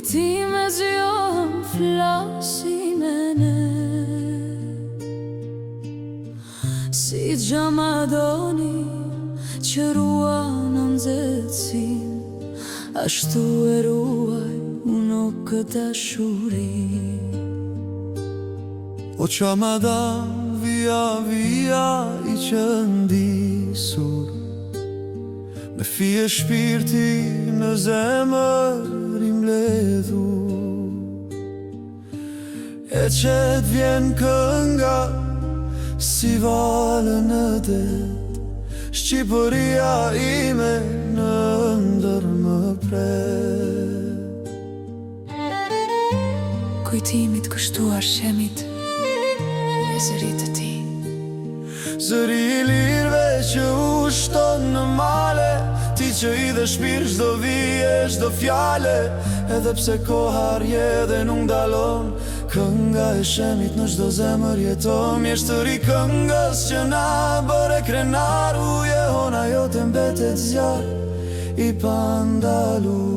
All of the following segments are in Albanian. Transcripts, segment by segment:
Kujtime zjon flasin e ne, si gjamadoni që ruan në nxehtësin, ashtu e ruaj unë këtë dashuri. O çamadan via via I qëndisur, me fije shpirti në zemër I mbledhur, e qet vjen kënga si valë në det, Shqipëria ime në ndër më pret. Kujtimit kështuar shemit e zërit të ti, zëri I lirve që u shton në male, ti që I dhe shpirë çdo vije, çdo fjale, edhe pse koha rje dhe nuk ndalon, kënga e shemit në çdo zemër jeton. Mjeshtëri këngës që na bëre krenar, uje hona jote mbetet zjarr I pandalur.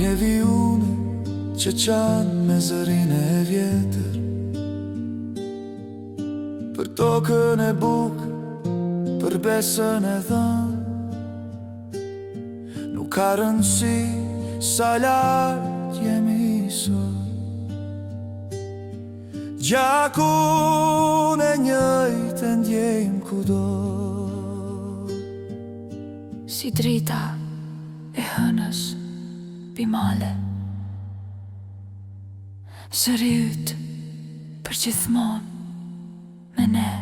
Njevi unë që qanë me zërin e vjetër, për tokën e bukë, për besën e dhënë, nuk ka rëndësi sa lartë jemi sot. Gjakun e njëjtë e ndjejmë kudo, si drita e hënës bimale, zëri yt për gjithmonë me ne.